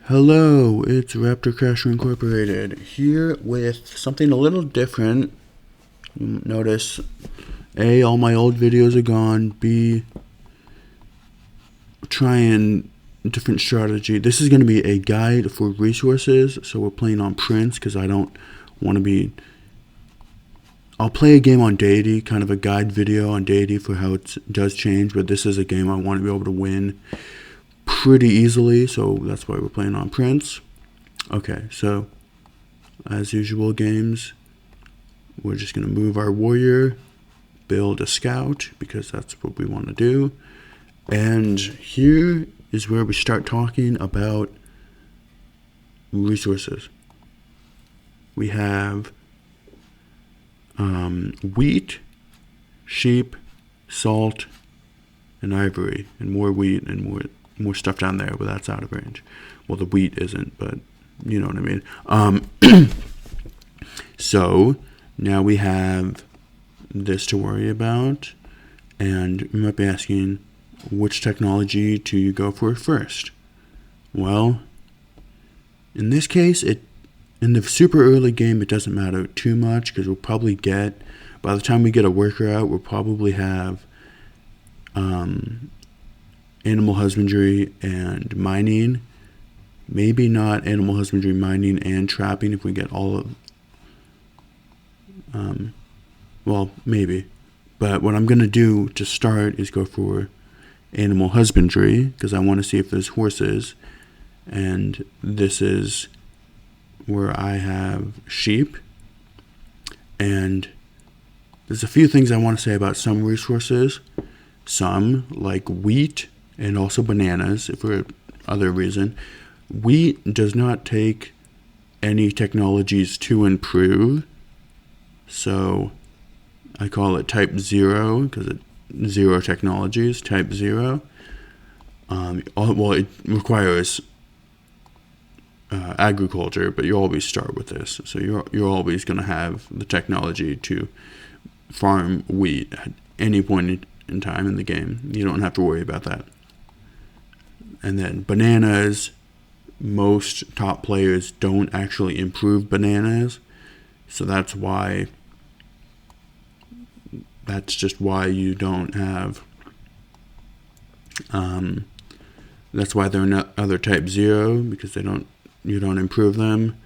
Hello, it's Raptor Crasher Incorporated here with something a little different. You notice A, all my old videos are gone. B, trying a different strategy. This is going to be a guide for resources, so we're playing on Prince because I don't want to be... I'll play a game on Deity, kind of a guide video on Deity for how it does change, but this is a game I want to be able to win pretty easily, so that's why we're playing on Prince. Okay, so as usual games, we're just going to move our warrior, build a scout, because that's what we want to do. And here is where we start talking about resources. We have wheat, sheep, salt, and ivory, and more wheat and more stuff down there, but that's out of range. Well, the wheat isn't, but you know what I mean. So now we have this to worry about, and you might be asking, which technology do you go for first? Well, in this case, in the super early game, it doesn't matter too much because we'll probably get, by the time we get a worker out, we'll probably have animal husbandry and mining. Maybe not animal husbandry, mining, and trapping if we get all of... well, maybe. But what I'm going to do to start is go for animal husbandry because I want to see if there's horses. And this is where I have sheep. And there's a few things I want to say about some resources. Some, like wheat and also bananas, for other reason. Wheat does not take any technologies to improve. So I call it type 0 because it's 0 technologies, type 0. Well, it requires agriculture, but you always start with this. So you're always going to have the technology to farm wheat at any point in time in the game. You don't have to worry about that. And then bananas, most top players don't actually improve bananas. So that's just why you don't have, that's why they're not other type 0, because you don't improve them.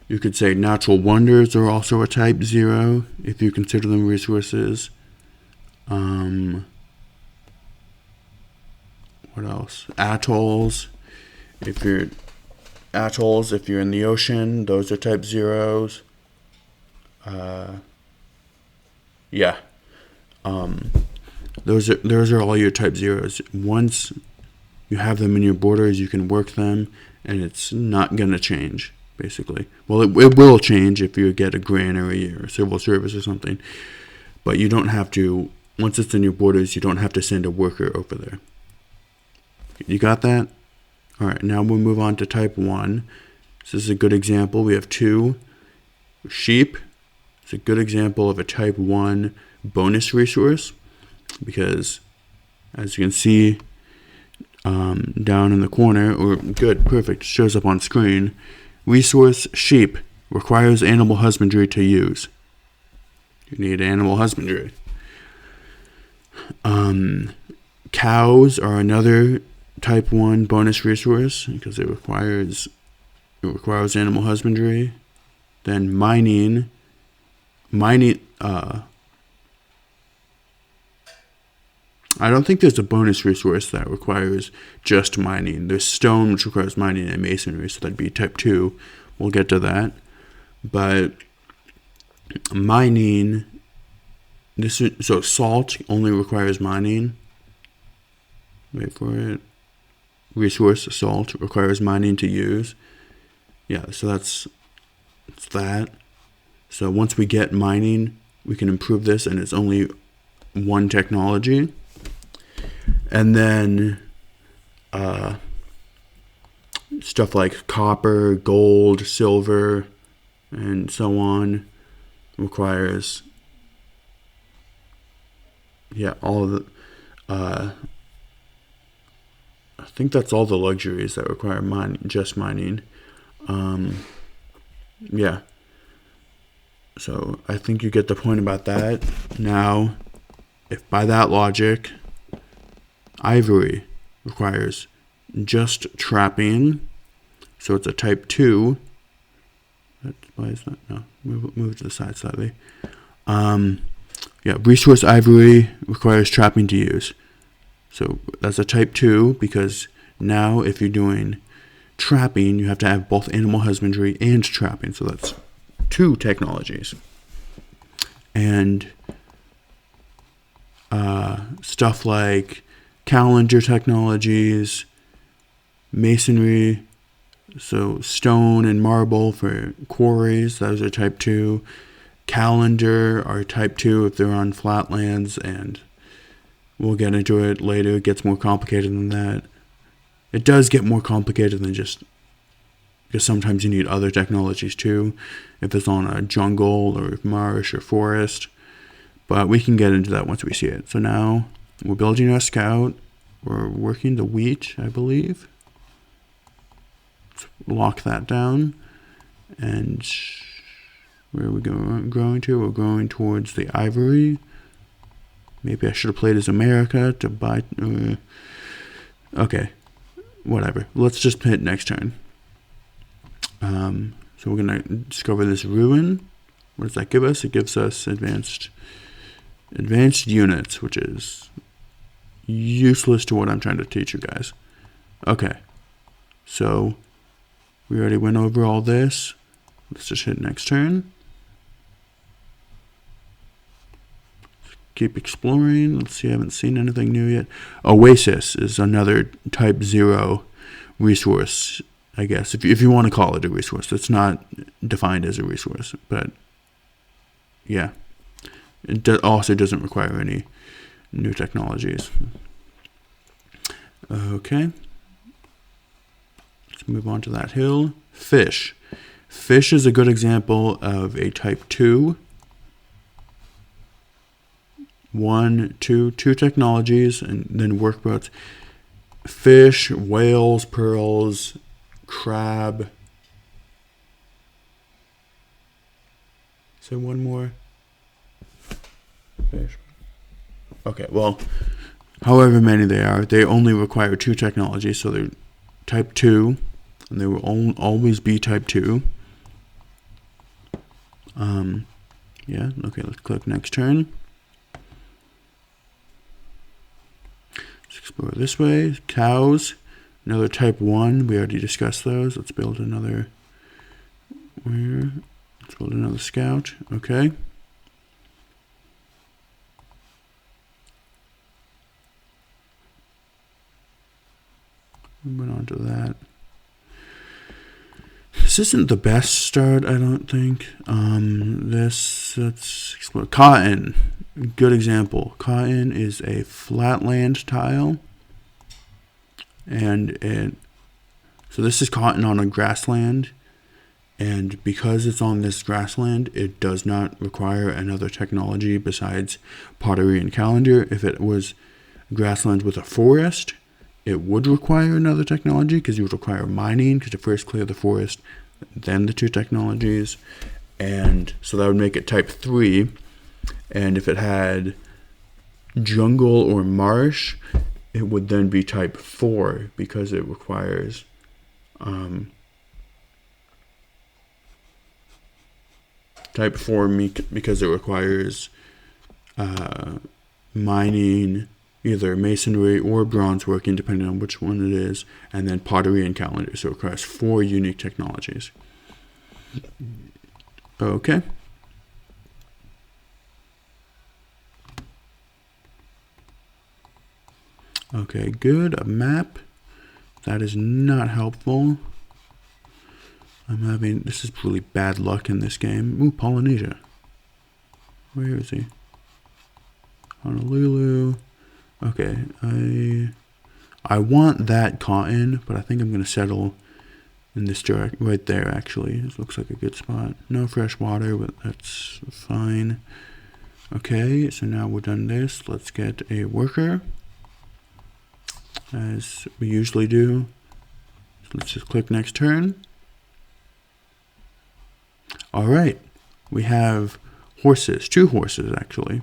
You could say natural wonders are also a type 0 if you consider them resources. What else? Atolls. If you're in the ocean, those are type 0s. Yeah. Those are all your type 0s. Once you have them in your borders, you can work them, and it's not going to change, basically. Well, it will change if you get a granary or civil service or something, but you don't have to, once it's in your borders, you don't have to send a worker over there. You got that? All right, now we'll move on to type 1. This is a good example. We have 2 sheep. It's a good example of a type 1 bonus resource because, as you can see down in the corner, or good, perfect, shows up on screen, resource sheep requires animal husbandry to use. You need animal husbandry. Cows are another type 1 bonus resource because it requires animal husbandry. Then mining, I don't think there's a bonus resource that requires just mining. There's stone, which requires mining, and masonry, so that'd be type 2. We'll get to that. But mining, so salt only requires mining. Wait for it. Resource salt requires mining to use. Yeah, so that's that. So once we get mining, we can improve this, and it's only 1 technology. And then stuff like copper, gold, silver, and so on requires, all of the think that's all the luxuries that require just mining. Yeah. So I think you get the point about that. Now, if by that logic, ivory requires just trapping, so it's a type 2. Why is that? No, move to the side slightly. Yeah, resource ivory requires trapping to use. So that's a type 2 because now if you're doing trapping, you have to have both animal husbandry and trapping. So that's 2 technologies. And stuff like calendar technologies, masonry, so stone and marble for quarries, those are type 2. Calendar are type 2 if they're on flatlands, and we'll get into it later. It gets more complicated than that. It does get more complicated than just because sometimes you need other technologies too, if it's on a jungle or marsh or forest. But we can get into that once we see it. So now we're building our scout. We're working the wheat, I believe. Let's lock that down. And where are we growing to? We're growing towards the ivory. Maybe I should have played as America to buy... okay, whatever. Let's just hit next turn. So we're going to discover this ruin. What does that give us? It gives us advanced units, which is useless to what I'm trying to teach you guys. Okay, so we already went over all this. Let's just hit next turn. Keep exploring. Let's see, I haven't seen anything new yet. Oasis is another type 0 resource, I guess, if you want to call it a resource. It's not defined as a resource, but yeah. It also doesn't require any new technologies. Okay. Let's move on to that hill. Fish. Fish is a good example of a type 2. 2 technologies, and then workboats. Fish, whales, pearls, crab. So one more. Fish. Okay, well, however many they are, they only require 2 technologies, so they're type 2, and they will always be type 2. Yeah, okay, let's click next turn. Let's explore this way. Cows, another type 1, we already discussed those. Let's build another, let's build another scout, okay. Went on to that. This isn't the best start, I don't think. Let's explore. Cotton, good example. Cotton is a flatland tile, and so this is cotton on a grassland, and because it's on this grassland, it does not require another technology besides pottery and calendar. If it was grassland with a forest, it would require another technology because you would require mining because you first clear the forest, then the 2 technologies. And so that would make it type 3. And if it had jungle or marsh, it would then be type 4 because it requires type 4 because it requires mining, either masonry or bronze working, depending on which one it is, and then pottery and calendar. So it requires 4 unique technologies. Okay. Okay, good. A map. That is not helpful. This is really bad luck in this game. Ooh, Polynesia. Where is he? Honolulu. Okay, I want that cotton, but I think I'm going to settle in this direction, right there actually. This looks like a good spot. No fresh water, but that's fine. Okay, so now we're done this. Let's get a worker. as we usually do. So let's just click next turn. All right, we have horses, 2 horses actually.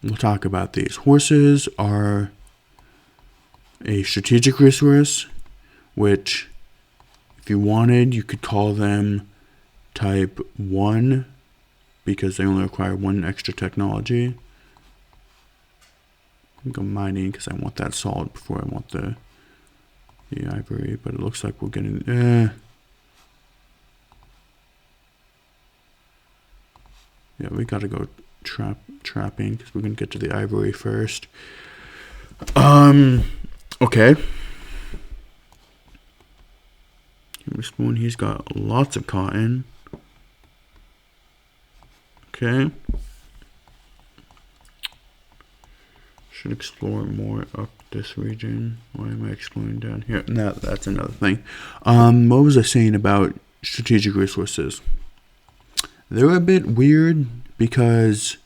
We'll talk about these. Horses are a strategic resource, which if you wanted, you could call them type 1 because they only require 1 extra technology. I'm going to go mining because I want that salt before I want the ivory, but it looks like we're getting... Yeah, we got to go trapping because we're going to get to the ivory first. Okay. Spoon, he's got lots of cotton. Okay. Should explore more up this region. Why am I exploring down here? No, that's another thing. What was I saying about strategic resources? They're a bit weird because,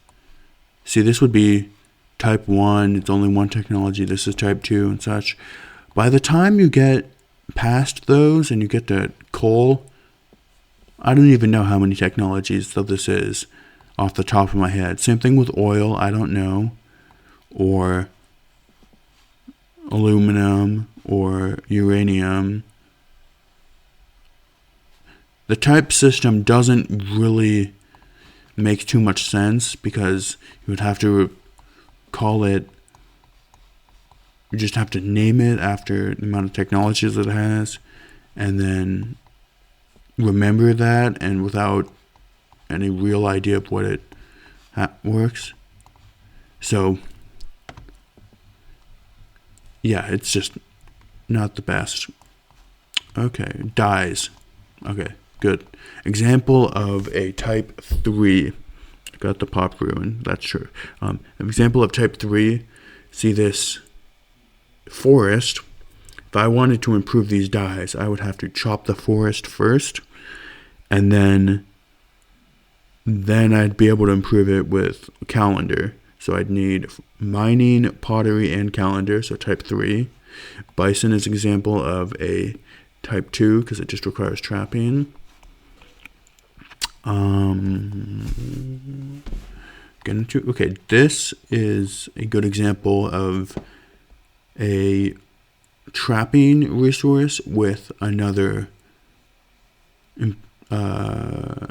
see, this would be type 1. It's only 1 technology. This is type 2 and such. By the time you get past those and you get to coal, I don't even know how many technologies that this is off the top of my head. Same thing with oil. I don't know. Or aluminum or uranium. The type system doesn't really make too much sense because you would have to call it, you just have to name it after the amount of technologies that it has and then remember that, and without any real idea of what it works. So yeah, it's just not the best. Okay, dyes. Okay, good. Example of a type 3. Got the pop ruin, that's true. An example of type 3, see this forest. If I wanted to improve these dyes, I would have to chop the forest first, and then I'd be able to improve it with calendar. So I'd need mining, pottery, and calendar, so type 3. Bison is an example of a type 2 because it just requires trapping. Okay, this is a good example of a trapping resource with another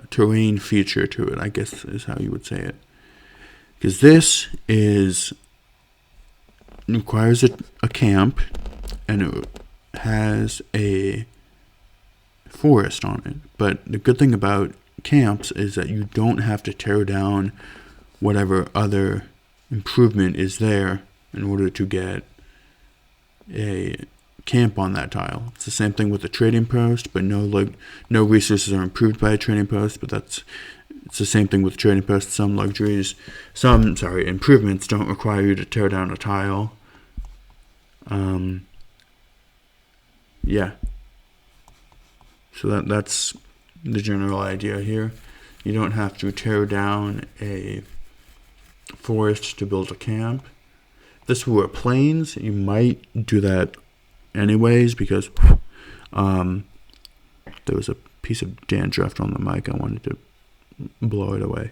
terrain feature to it, I guess is how you would say it. Because this requires a camp, and it has a forest on it. But the good thing about camps is that you don't have to tear down whatever other improvement is there in order to get a camp on that tile. It's the same thing with the trading post, but no resources are improved by a trading post, but it's the same thing with trading posts. Some improvements don't require you to tear down a tile. Yeah. So that's the general idea here. You don't have to tear down a forest to build a camp. If this were plains, you might do that anyways because there was a piece of dandruff on the mic. I wanted to blow it away.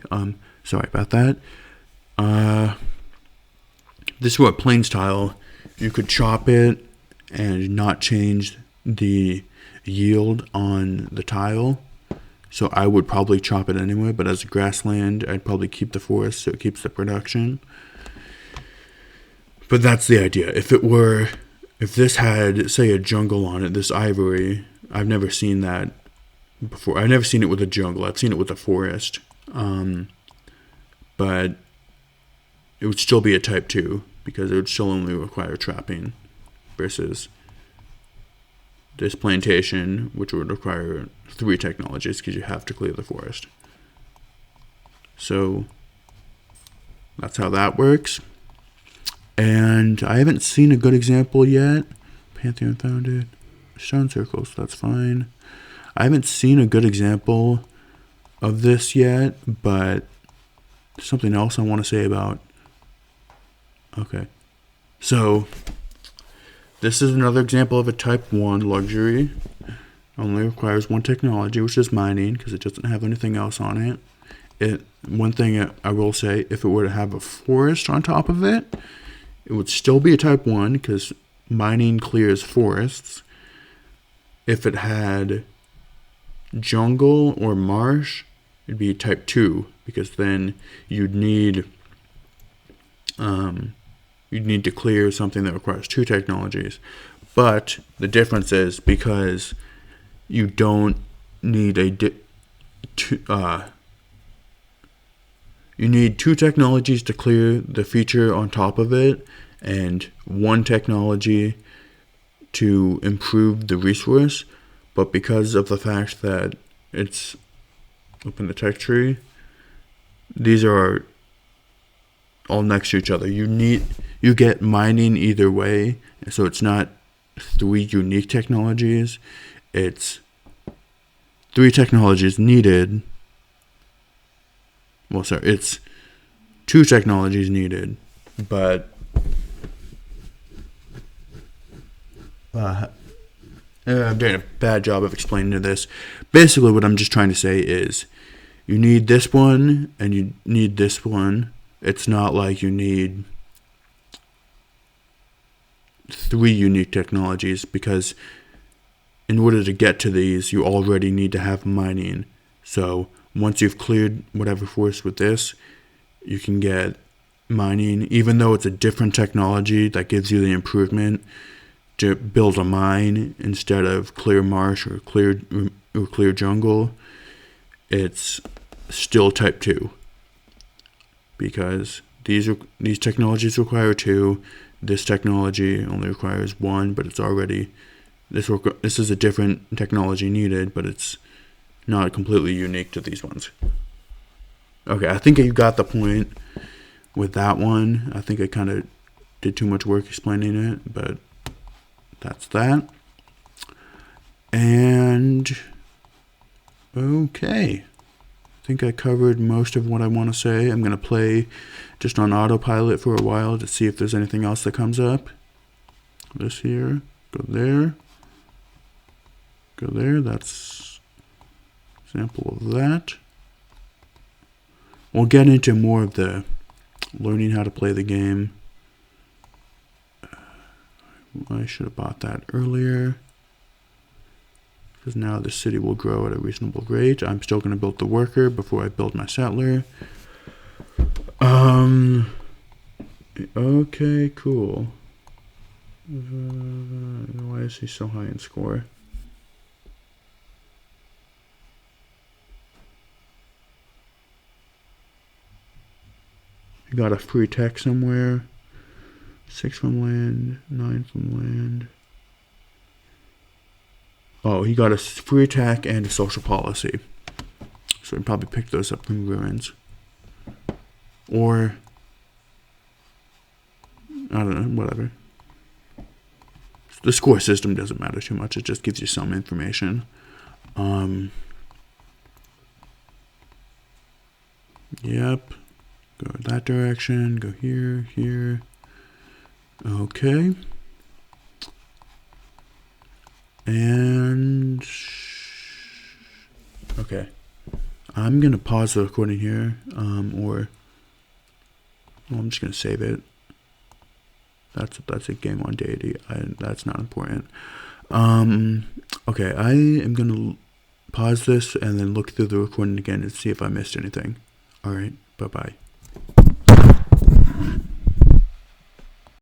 Sorry about that. This were a plains tile. You could chop it and not change the yield on the tile. So I would probably chop it anyway, but as a grassland, I'd probably keep the forest so it keeps the production. But that's the idea. If this had, say, a jungle on it, this ivory, I've never seen that before. I've never seen it with a jungle. I've seen it with a forest. But it would still be a type 2 because it would still only require trapping versus this plantation, which would require 3 technologies because you have to clear the forest. So that's how that works. And I haven't seen a good example yet. Pantheon founded. Stone circles, that's fine. I haven't seen a good example of this yet, but something else I want to say about Okay. So, this is another example of a type 1 luxury. Only requires one technology, which is mining, because it doesn't have anything else on it. One thing I will say, if it were to have a forest on top of it, it would still be a type 1, because mining clears forests. If it had jungle or marsh, it'd be type 2, because then you'd need to clear something that requires two technologies. But the difference is, because you don't need you need two technologies to clear the feature on top of it, and one technology to improve the resource. But because of the fact that it's open the tech tree, these are all next to each other. You get mining either way, so it's not three unique technologies. It's three technologies needed. Well, sorry, it's two technologies needed, but I'm doing a bad job of explaining this. Basically, what I'm just trying to say is you need this one and you need this one. It's not like you need three unique technologies, because in order to get to these, you already need to have mining. So once you've cleared whatever forest with this, you can get mining, even though it's a different technology that gives you the improvement to build a mine instead of clear marsh or clear jungle. It's still type 2, because these technologies require two. This technology only requires one, but it's already this is a different technology needed, but it's not completely unique to these ones. Okay, I think you got the point with that one. I think I kind of did too much work explaining it, but that's that. And okay, I think I covered most of what I want to say. I'm going to play just on autopilot for a while to see if there's anything else that comes up. This here, go there, that's example of that. We'll get into more of the learning how to play the game. I should have bought that earlier, because now the city will grow at a reasonable rate. I'm still going to build the worker before I build my settler. Okay, cool. Why is he so high in score? He got a free tech somewhere. 6 from land, 9 from land. Oh, he got a free attack and a social policy. So he probably picked those up from ruins. Or, I don't know, whatever. The score system doesn't matter too much. It just gives you some information. Yep. Go that direction. Go here, here. Okay. And okay, I'm gonna pause the recording here, or I'm just gonna save it. That's a game on deity. That's not important. Okay, I am gonna pause this and then look through the recording again and see if I missed anything. All right, bye bye.